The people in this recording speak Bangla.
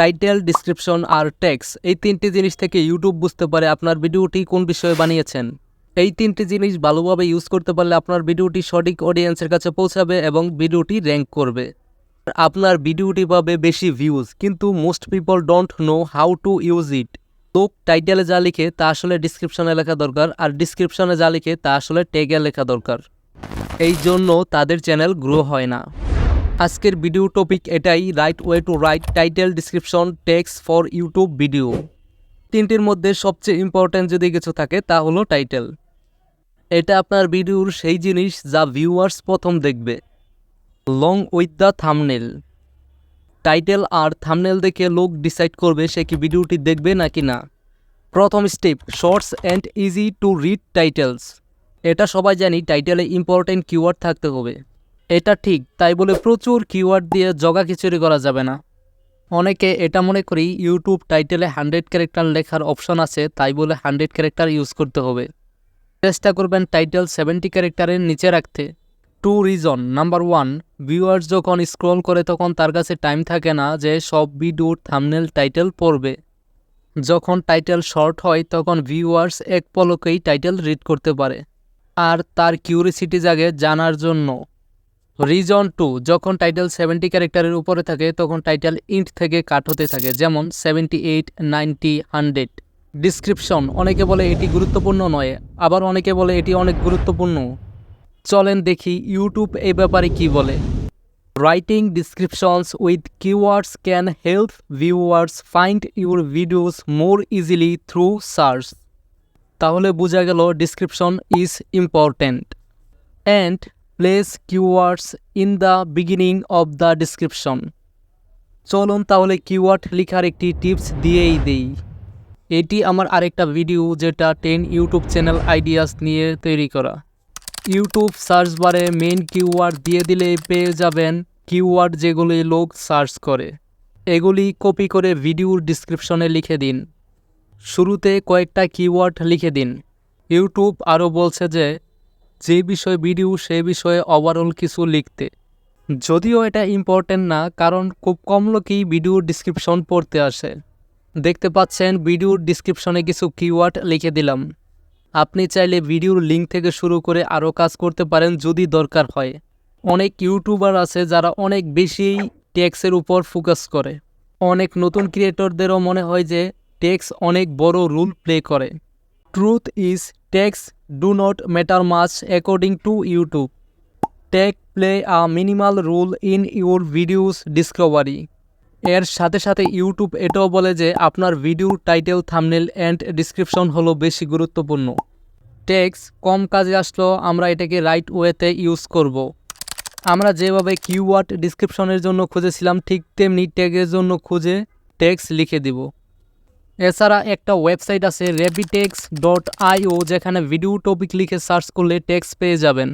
টাইটেল, ডিসক্রিপশন আর টেক্সট, এই তিনটি জিনিস থেকে ইউটিউব বুঝতে পারে আপনার ভিডিওটি কোন বিষয়ে বানিয়েছেন। এই তিনটি জিনিস ভালোভাবে ইউজ করতে পারলে আপনার ভিডিওটি সঠিক অডিয়েন্সের কাছে পৌঁছাবে এবং ভিডিওটি র্যাঙ্ক করবে। আপনার ভিডিওটি পাবে বেশি ভিউজ, কিন্তু most people don't know how to use it. লোক টাইটেলে যা লিখে তা আসলে ডিসক্রিপশনে লেখা দরকার, আর ডিসক্রিপশনে যা লিখে তা আসলে ট্যাগে লেখা দরকার। এই জন্য তাদের চ্যানেল গ্রো হয় না। আজকের ভিডিও টপিক এটাই, right way to right title, description, text for YouTube video. তিনটির মধ্যে সবচেয়ে ইম্পর্ট্যান্ট যদি কিছু থাকে তা হলো টাইটেল। এটা আপনার ভিডিওর সেই জিনিস যা ভিউয়ার্স প্রথম দেখবে। Long with the thumbnail. Title আর থাম্বনেল দেখে লোক ডিসাইড করবে সে কি ভিডিওটি দেখবে নাকি না। প্রথম step, shorts and easy to read titles. এটা সবাই জানি টাইটেলে ইম্পর্টেন্ট কিওয়ার্ড থাকতে হবে। এটা ঠিক, তাই বলে প্রচুর কিওয়ার্ড দিয়ে জগা খিচুড়ি করা যাবে না। অনেকে এটা মনে করি ইউটিউব টাইটেলে 100 ক্যারেক্টার লেখার অপশন আছে, তাই বলে 100 ক্যারেক্টার ইউজ করতে হবে। চেষ্টা করবেন টাইটেল 70 ক্যারেক্টারের নিচে রাখতে। 2 রিজন। নাম্বার 1, ভিউয়ার্স যখন স্ক্রল করে তখন তার কাছে টাইম থাকে না যে সব ভিডিওর থাম্বনেল টাইটেল পড়বে। যখন টাইটেল শর্ট হয় তখন ভিউয়ার্স এক পলকেই টাইটেল রিড করতে পারে, আর তার কিউরিসিটি জাগে জানার জন্য। রিজন 2, যখন টাইটেল 70 ক্যারেক্টারের উপরে থাকে তখন টাইটেল ইন্ট থেকে কাট হতে থাকে, যেমন 78, 90, 100। ডিসক্রিপশন, অনেকে বলে এটি গুরুত্বপূর্ণ নয়, আবার অনেকে বলে এটি অনেক গুরুত্বপূর্ণ। চলেন দেখি ইউটিউব এই ব্যাপারে কি বলে। Writing ডিসক্রিপশনস with keywords can help viewers find your videos more easily through search. তাহলে বোঝা গেল description is important. And place keywords in the beginning of the description. চলুন তাহলে কিওয়ার্ড লেখার একটি টিপস দিয়েই দেই। এটি আমার আরেকটা ভিডিও, যেটা 10 ইউটিউব চ্যানেল আইডিয়াস নিয়ে তৈরি করা। ইউটিউব সার্চ বারে মেইন কিওয়ার্ড দিয়ে দিলে পেয়ে যাবেন কিওয়ার্ড যেগুলি লোক সার্চ করে। এগুলি কপি করে ভিডিওর ডিসক্রিপশনে লিখে দিন। শুরুতে কয়েকটা কিওয়ার্ড লিখে দিন। ইউটিউব আরও বলছে যে বিষয়ে ভিডিও সে বিষয়ে ওভারঅল কিছু লিখতে। যদিও এটা ইম্পর্টেন্ট না, কারণ খুব কম লোকই ভিডিওর ডিসক্রিপশন পড়তে আসে। দেখতে পাচ্ছেন ভিডিওর ডিসক্রিপশনে কিছু কিওয়ার্ড লিখে দিলাম। আপনি চাইলে ভিডিওর লিঙ্ক থেকে শুরু করে আরও কাজ করতে পারেন যদি দরকার হয়। অনেক ইউটিউবার আছে যারা অনেক বেশি টেক্সের উপর ফোকাস করে। অনেক নতুন ক্রিয়েটরদেরও মনে হয় যে টেক্স অনেক বড় রোল প্লে করে। Truth is tags do not matter much according to YouTube. Tags play a minimal role in your videos discovery. এর সাথে সাথে ইউটিউব এটাও বলে যে আপনার ভিডিওর টাইটেল, থাম্বনেল অ্যান্ড ডিসক্রিপশন হলো বেশি গুরুত্বপূর্ণ। টেক্সট কম কাজে আসলেও আমরা এটাকে রাইট ওয়েতে ইউজ করব। আমরা যেভাবে কিওয়ার্ড ডিসক্রিপশনের জন্য খুঁজেছিলাম ঠিক তেমনি ট্যাগের জন্য খুঁজে টেক্সট লিখে দিব। এছাড়া একটা ওয়েবসাইট আছে rabitex.io, যেখানে ভিডিও টপিক লিখে সার্চ করলে টেক্সট পেয়ে যাবেন।